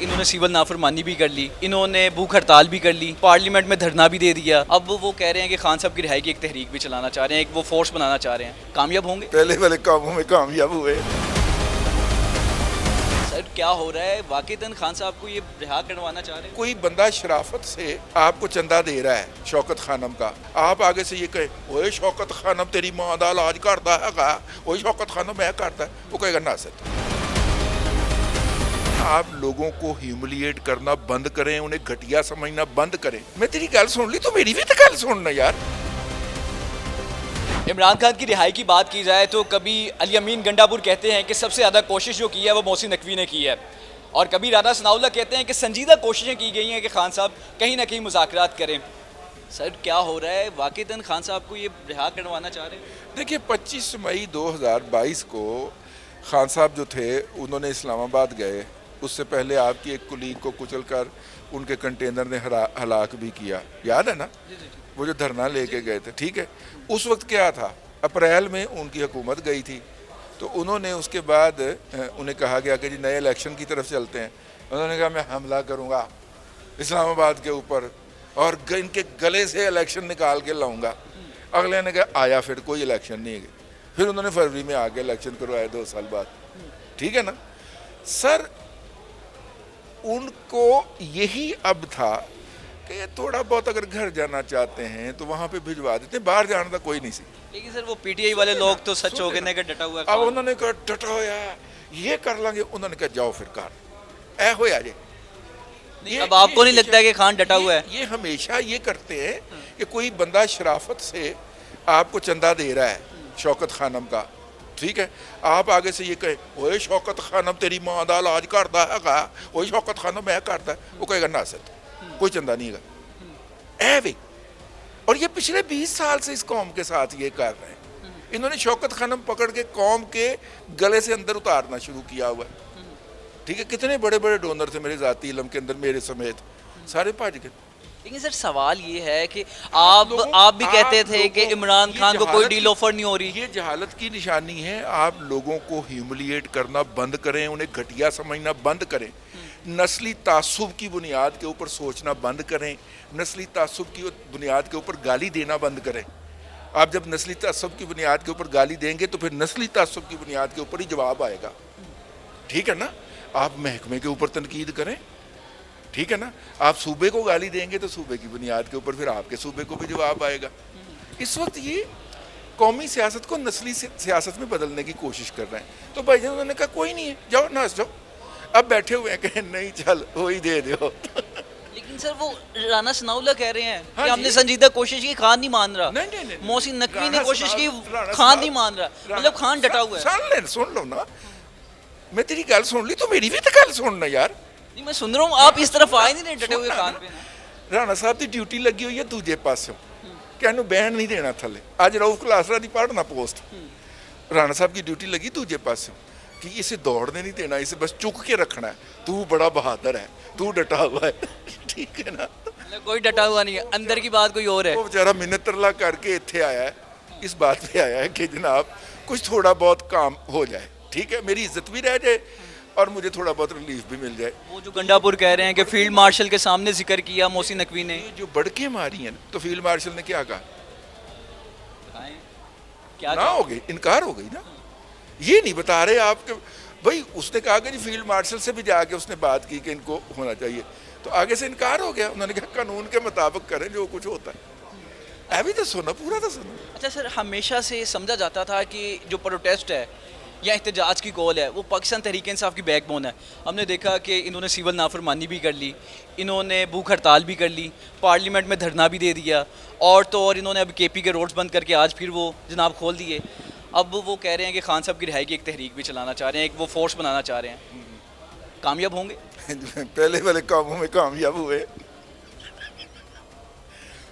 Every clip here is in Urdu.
انہوں نے سیول نافرمانی بھی کر لی، انہوں نے بھوک ہڑتال بھی کر لی، پارلیمنٹ میں دھرنا بھی دے دیا. اب وہ کہہ رہے ہیں کہ خان صاحب کی رہائی کی ایک تحریک بھی چلانا چاہ رہے ہیں، ایک وہ فورس بنانا چاہ رہے ہیں. کامیاب ہوں گے؟ پہلے والے کاموں میں کامیاب ہوئے. سر کیا ہو رہا ہے؟ واقعتاً خان صاحب کو یہ رہا کروانا چاہ رہے ہیں؟ کوئی بندہ شرافت سے آپ کو چندہ دے رہا ہے شوکت خانم کا، آپ آگے سے یہ کہے اوے شوکت خانم تیری ماں دا علاج کرتا ہے گا، وہی شوکت خانم میں کرتا ہے، وہ کہے گا ناصر. آپ لوگوں کو ہیوملیٹ کرنا بند کریں، انہیں گھٹیا سمجھنا بند کریں. میں تیری گل سن لی تو میری بھی تو گل سننا یار. عمران خان کی رہائی کی بات کی جائے تو کبھی علی امین گنڈاپور کہتے ہیں کہ سب سے زیادہ کوشش جو کی ہے وہ محسن نقوی نے کی ہے، اور کبھی رانا ثناء اللہ کہتے ہیں کہ سنجیدہ کوششیں کی گئی ہیں کہ خان صاحب کہیں نہ کہیں مذاکرات کریں. سر کیا ہو رہا ہے؟ واقعتاً خان صاحب کو یہ رہا کروانا چاہ رہے ہیں؟ دیکھیے 25 مئی 2022 کو خان صاحب جو تھے انہوں نے اسلام آباد گئے. اس سے پہلے آپ کی ایک کلیگ کو کچل کر ان کے کنٹینر نے ہلاک بھی کیا، یاد ہے نا؟ وہ جو دھرنا لے کے گئے تھے. ٹھیک ہے، اس وقت کیا تھا؟ اپریل میں ان کی حکومت گئی تھی، تو انہوں نے اس کے بعد انہیں کہا گیا کہ جی نئے الیکشن کی طرف چلتے ہیں. انہوں نے کہا میں حملہ کروں گا اسلام آباد کے اوپر اور ان کے گلے سے الیکشن نکال کے لاؤں گا. اگلے نے کہا آیا، پھر کوئی الیکشن نہیں گئی. پھر انہوں نے فروری میں آ کے الیکشن کروائے 2 سال بعد. ٹھیک ہے نا سر؟ ان کو یہی اب تھا کہ تھوڑا بہت اگر گھر جانا چاہتے ہیں تو وہاں پہ بھجوا دیتے ہیں، باہر جانا تھا کوئی نہیں سی. لیکن سر وہ پی ٹی آئی والے لوگ تو سچ ہو گئے کہ ڈٹا ہوا ہے. اب انہوں نے کہا ڈٹا ہوا ہے یہ کر لیں گے، انہوں نے کہا جاؤ پھر کر اے ہویا جی. اب آپ کو نہیں لگتا ہے کہ خان ڈٹا ہوا ہے؟ یہ ہمیشہ یہ کرتے ہیں کہ کوئی بندہ شرافت سے آپ کو چندہ دے رہا ہے شوکت خانم کا، ٹھیک ہے، آپ آگے سے یہ کہے اوے شوکت خانم تیری ماں دا علاج کرتا ہے گا، وہی شوکت خانم میں کرتا ہے، وہ کہے گا ناصر کوئی چندہ نہیں گا. اے وے. اور یہ پچھلے 20 سال سے اس قوم کے ساتھ یہ کر رہے ہیں. انہوں نے شوکت خانم پکڑ کے قوم کے گلے سے اندر اتارنا شروع کیا ہوا ہے. ٹھیک ہے، کتنے بڑے بڑے ڈونر تھے میرے ذاتی علم کے اندر، میرے سمیت، سارے بھاج گئے. لیکن سر سوال یہ ہے کہ آپ بھی کہتے تھے کہ عمران خان کو کوئی ڈیل آفر نہیں ہو رہی. یہ جہالت کی نشانی ہے. آپ لوگوں کو ہیوملیٹ کرنا بند کریں، انہیں گھٹیا سمجھنا بند کریں، نسلی تعصب کی بنیاد کے اوپر سوچنا بند کریں، نسلی تعصب کی بنیاد کے اوپر گالی دینا بند کریں. آپ جب نسلی تعصب کی بنیاد کے اوپر گالی دیں گے تو پھر نسلی تعصب کی بنیاد کے اوپر ہی جواب آئے گا. ٹھیک ہے نا؟ آپ محکمے کے اوپر تنقید کریں، ٹھیک ہے نا؟ آپ صوبے کو گالی دیں گے تو صوبے کی بنیاد کے اوپر پھر آپ کے صوبے کو بھی جواب آئے گا. اس وقت یہ قومی سیاست کو نسلی سیاست میں بدلنے کی کوشش کر رہے ہیں. تو بھائی جان انہوں نے کہا کوئی نہیں ہے، جاؤ ناچ جاؤ. اب بیٹھے ہوئے ہیں کہ نہیں چل وہی دے دو. لیکن سر وہ رانا ثناء اللہ کہہ رہے ہیں کہ ہم نے سنجیدہ کوشش کی، خان نہیں مان رہا. محسن نقوی نے کوشش کی، خان نہیں مان رہا. مطلب خان ڈٹا ہوا ہے. سن لو نا، میں تیری گل سن لی تو میری بھی تو گل سننا یار. نہیں میں سن رہا ہوں، آپ اس طرف آئے نہیں ڈٹے ہوئے خان پہ. رانا صاحب کی ڈیوٹی لگی ہوئی ہے دوجے پاسوں کہ انہوں بہن نہیں دینا تھلے. اج رؤف کلاسرا دی پڑھنا پوسٹ، رانا صاحب کی ڈیوٹی لگی دوجے پاسوں کہ اسے دوڑنے نہیں دینا، اسے بس چک کے رکھنا ہے. تو بڑا بہادر ہے، تو ڈٹا ہوا ہے. ٹھیک ہے نا؟ کوئی ڈٹا ہوا نہیں ہے، اندر کی بات کوئی اور ہے. وہ بیچارہ منت ترلا کر کے اتنے آیا ہے، اس بات پہ آیا ہے کہ جناب کچھ تھوڑا بہت کام ہو جائے. ٹھیک ہے، میری عزت بھی رہ جائے اور مجھے تھوڑا بہت ریلیف بھی مل جائے. وہ جو گنڈاپور کہہ رہے ہیں کہ فیلڈ مارشل کے سامنے ذکر کیا محسن نقوی نے، جو بڑکیں ماری ہیں تو فیلڈ مارشل نے کیا کہا؟ نہ ہو گئی، انکار ہو گئی نا. یہ نہیں بتا رہے آپ کہ بھائی اس نے کہا کہ جی فیلڈ مارشل سے بھی جا کے اس نے بات کی کہ ان کو ہونا چاہیے، تو آگے سے انکار ہو گیا. انہوں نے کہا قانون کے مطابق کریں جو کچھ ہوتا ہے. ابھی تو سنو، پورا تو سنو. اچھا سر، ہمیشہ سے سمجھا جاتا تھا کہ جو پروٹیسٹ ہے یا احتجاج کی کال ہے وہ پاکستان تحریک انصاف کی بیک بون ہے. ہم نے دیکھا کہ انہوں نے سیول نافرمانی بھی کر لی، انہوں نے بھوک ہڑتال بھی کر لی، پارلیمنٹ میں دھرنا بھی دے دیا، اور تو اور انہوں نے اب کے پی کے روڈز بند کر کے آج پھر وہ جناب کھول دیے. اب وہ کہہ رہے ہیں کہ خان صاحب کی رہائی کی ایک تحریک بھی چلانا چاہ رہے ہیں، ایک وہ فورس بنانا چاہ رہے ہیں. کامیاب ہوں گے؟ پہلے والے کاموں میں کامیاب ہوئے،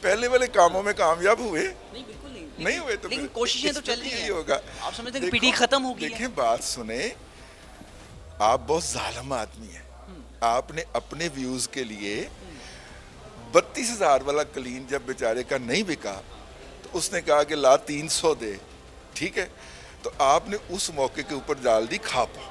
پہلے والے کاموں میں کامیاب ہوئے نہیں ہوئے تو لیکن کوششیں تو چل رہی ہیں. ہوگا. آپ سمجھتے ہیں کہ پی ٹی ختم ہو گئی ہے؟ دیکھیں بات سنیں، آپ بہت ظالم آدمی ہیں. آپ نے اپنے ویوز کے لیے 32,000 والا کلین جب بیچارے کا نہیں بکا تو اس نے کہا کہ لا 300 دے. ٹھیک ہے، تو آپ نے اس موقع کے اوپر ڈال دی کھاپا.